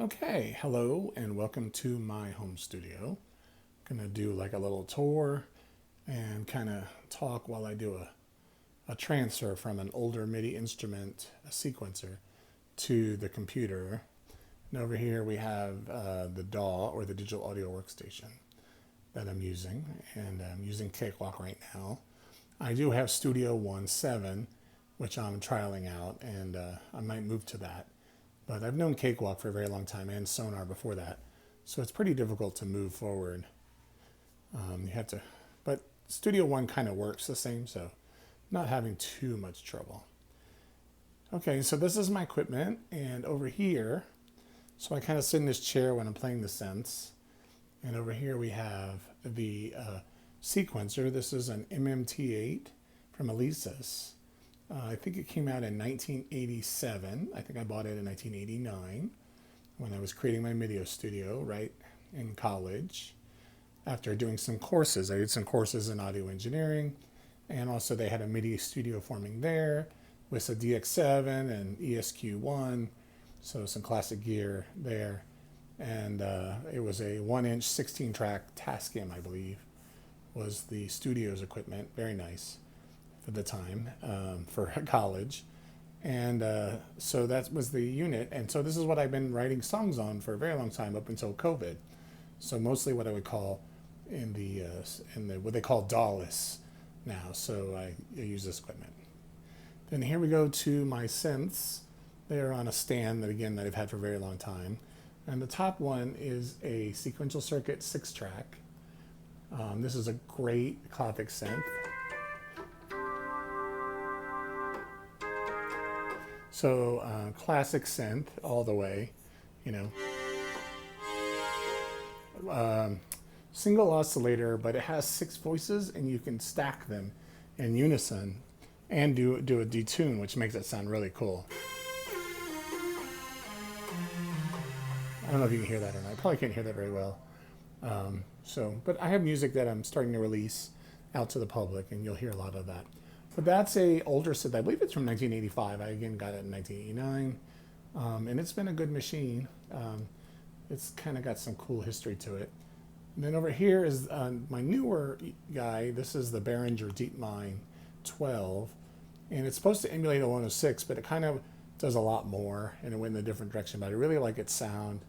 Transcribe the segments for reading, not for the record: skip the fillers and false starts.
Okay, hello and welcome to my home studio. Gonna do like a little tour and kind of talk while I do a transfer from an older MIDI instrument, a sequencer, to the computer. And over here we have the DAW or the digital audio workstation that I'm using, and I'm using Cakewalk right now. I do have Studio One 7, which I'm trialing out, and I might move to that. But I've known Cakewalk for a very long time and Sonar before that. So it's pretty difficult to move forward. You have to, but Studio One kind of works the same, so not having too much trouble. Okay, so this is my equipment, and over here, so I kind of sit in this chair when I'm playing the synths. And over here we have the sequencer. This is an MMT8 from Alesis. I think it came out in 1987. I think I bought it in 1989 when I was creating my video studio right in college. After doing some courses, I did some courses in audio engineering, and also they had a MIDI studio forming there with a DX7 and ESQ1, so some classic gear there. And it was a 1-inch 16-track Tascam, I believe, was the studio's equipment. Very nice for the time, for college. And so that was the unit. And so this is what I've been writing songs on for a very long time up until COVID. So mostly what I would call in the what they call DAWless now. So I use this equipment. Then here we go to my synths. They're on a stand that again that I've had for a very long time. And the top one is a sequential circuit 6-track. This is a great classic synth. So classic synth all the way, you know. Single oscillator, but it has 6 voices and you can stack them in unison and do a detune, which makes it sound really cool. I don't know if you can hear that or not. I probably can't hear that very well. But I have music that I'm starting to release out to the public, and you'll hear a lot of that. But that's a older synth. I believe it's from 1985. I again got it in 1989, and it's been a good machine. It's kind of got some cool history to it. And then over here is my newer guy. This is the Behringer DeepMind 12, and it's supposed to emulate a 106, but it kind of does a lot more, and it went in a different direction. But I really like its sound.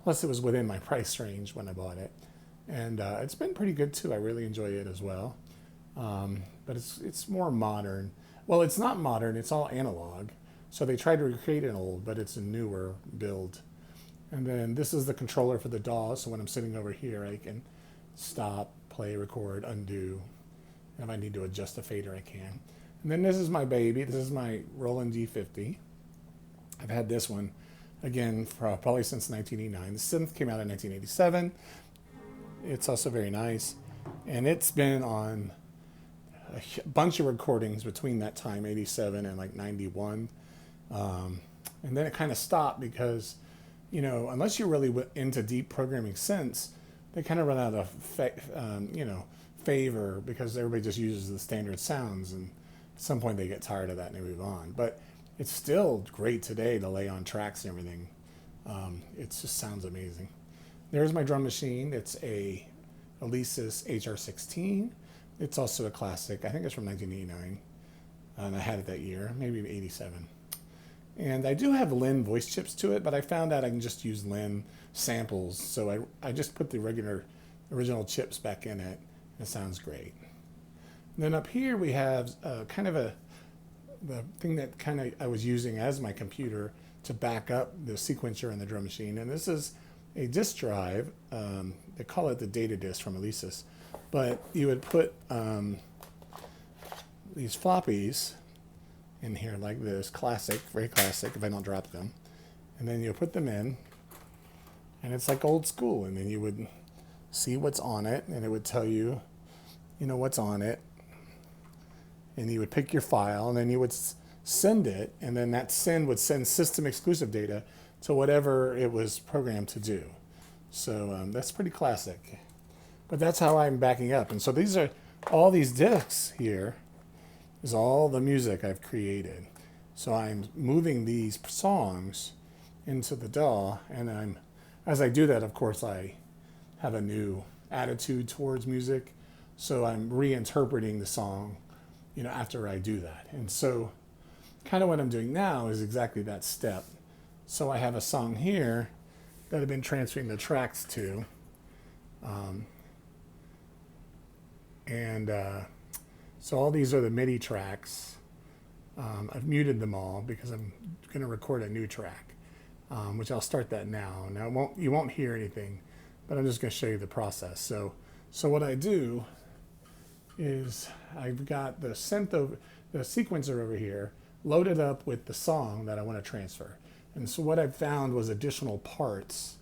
Plus, it was within my price range when I bought it, and it's been pretty good too. I really enjoy it as well. But it's more modern. Well, it's not modern. It's all analog. So they tried to recreate an old, but it's a newer build. And then this is the controller for the DAW. So when I'm sitting over here, I can stop, play, record, undo. And if I need to adjust the fader, I can. And then this is my baby. This is my Roland D50. I've had this one again for probably since 1989. The synth came out in 1987. It's also very nice, and it's been on a bunch of recordings between that time, 87 and like 91. And then it kind of stopped because, you know, unless you're really into deep programming synths, they kind of run out of favor because everybody just uses the standard sounds, and at some point they get tired of that and they move on. But it's still great today to lay on tracks and everything. It just sounds amazing. There's my drum machine. It's a Alesis HR16. It's also a classic. I think it's from 1989. And I had it that year, maybe 87. And I do have Lin voice chips to it, but I found out I can just use Lin samples. So I just put the original chips back in it. It sounds great. And then up here we have the thing that kind of I was using as my computer to back up the sequencer and the drum machine. And this is a disk drive. They call it the data disk from Alesis. But you would put these floppies in here like this, classic, very classic if I don't drop them. And then you put them in, and it's like old school. And then you would see what's on it, and it would tell you, you know, what's on it. And you would pick your file, and then you would send it, and then that send would send system exclusive data to whatever it was programmed to do. So that's pretty classic. But that's how I'm backing up. And so these are all these discs here is all the music I've created. So I'm moving these songs into the DAW, and as I do that, of course, I have a new attitude towards music, so I'm reinterpreting the song, after I do that. And so kind of what I'm doing now is exactly that step. So I have a song here that I've been transferring the tracks to, and so all these are the MIDI tracks. I've muted them all because I'm going to record a new track, which I'll start that now. Now you won't hear anything, but I'm just going to show you the process. So what I do is I've got the sequencer over here loaded up with the song that I want to transfer. And so what I found was additional parts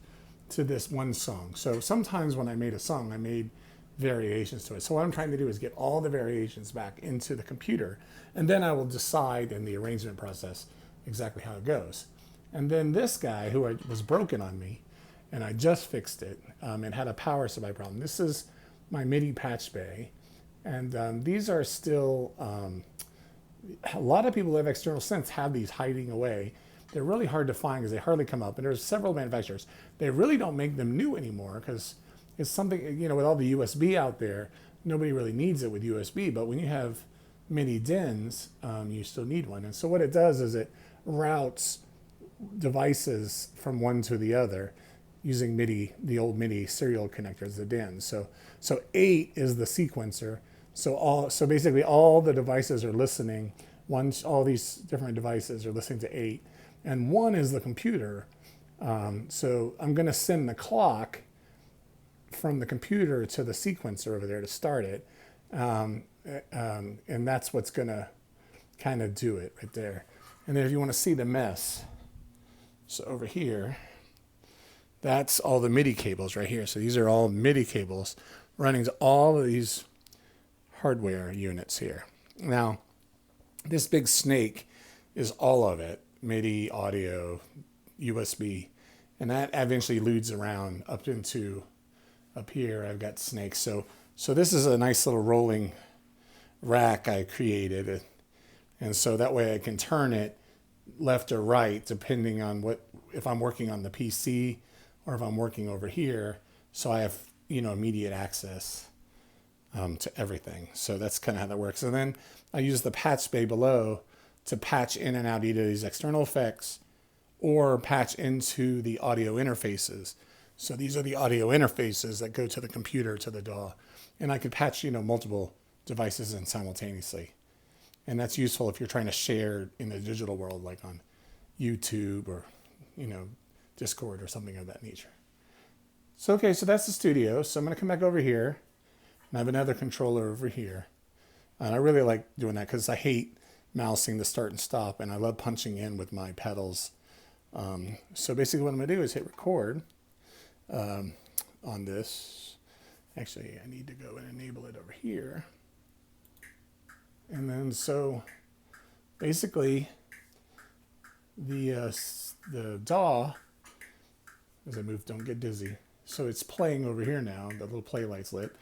to this one song. So sometimes when I made a song, I made variations to it. So what I'm trying to do is get all the variations back into the computer, and then I will decide in the arrangement process exactly how it goes. And then this guy who was broken on me, and I just fixed it, and had a power supply problem. This is my MIDI patch bay, and these are still, a lot of people who have external synths have these hiding away. They're really hard to find because they hardly come up, and there's several manufacturers. They really don't make them new anymore because it's something, with all the USB out there, nobody really needs it with USB, but when you have MIDI DINs, you still need one. And so what it does is it routes devices from one to the other using MIDI, the old MIDI serial connectors, the DINs. So 8 is the sequencer. So basically all the devices are listening. All these different devices are listening to 8, and 1 is the computer. So I'm going to send the clock from the computer to the sequencer over there to start it, and that's what's going to kind of do it right there. And then if you want to see the mess, so over here, that's all the MIDI cables right here. So these are all MIDI cables running to all of these hardware units here. Now, this big snake is all of it: MIDI, audio, USB, and that eventually leads around up here. I've got snakes. So this is a nice little rolling rack I created, and so that way I can turn it left or right depending on if I'm working on the PC or if I'm working over here. So I have immediate access to everything. So that's kind of how that works. And then I use the patch bay below to patch in and out either these external effects or patch into the audio interfaces. So these are the audio interfaces that go to the computer, to the DAW. And I could patch, multiple devices in simultaneously. And that's useful if you're trying to share in the digital world, like on YouTube or, Discord or something of that nature. So, okay, so that's the studio. So I'm going to come back over here. And I have another controller over here. And I really like doing that because I hate mousing the start and stop, and I love punching in with my pedals. So basically what I'm going to do is hit record on this. Actually, I need to go and enable it over here. And then so basically the DAW, as I move, don't get dizzy. So it's playing over here now, the little play light's lit.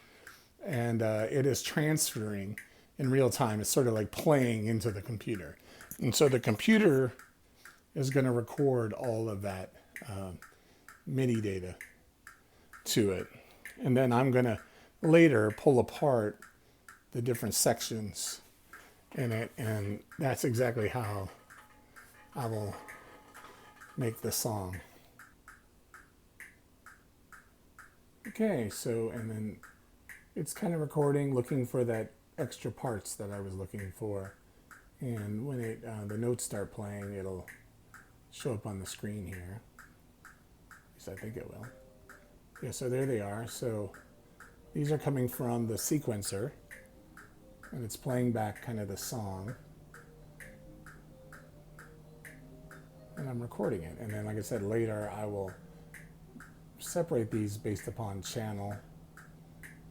And it is transferring in real time. It's sort of like playing into the computer. And so the computer is going to record all of that MIDI data to it. And then I'm going to later pull apart the different sections in it. And that's exactly how I will make the song. Okay, so, and then it's kind of recording, looking for that extra parts that I was looking for. And when the notes start playing, it'll show up on the screen here. At least I think it will. Yeah, so there they are. So these are coming from the sequencer, and it's playing back kind of the song. And I'm recording it. And then, like I said, later I will separate these based upon channel,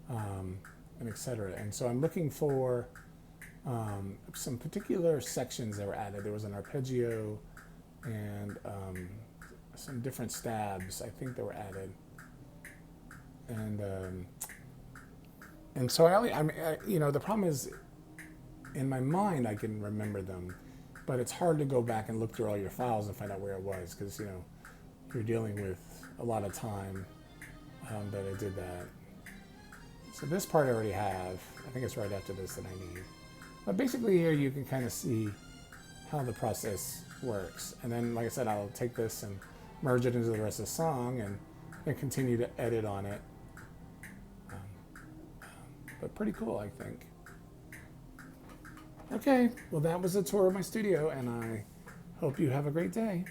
and etc. And so I'm looking for some particular sections that were added. There was an arpeggio and some different stabs, I think, that were added. And so the problem is, in my mind I can remember them, but it's hard to go back and look through all your files and find out where it was, because you're dealing with a lot of time that I did that. So this part I already have. I think it's right after this that I need. But basically here you can kind of see how the process works. And then, like I said, I'll take this and merge it into the rest of the song and continue to edit on it. But pretty cool, I think. Okay, well that was a tour of my studio, and I hope you have a great day.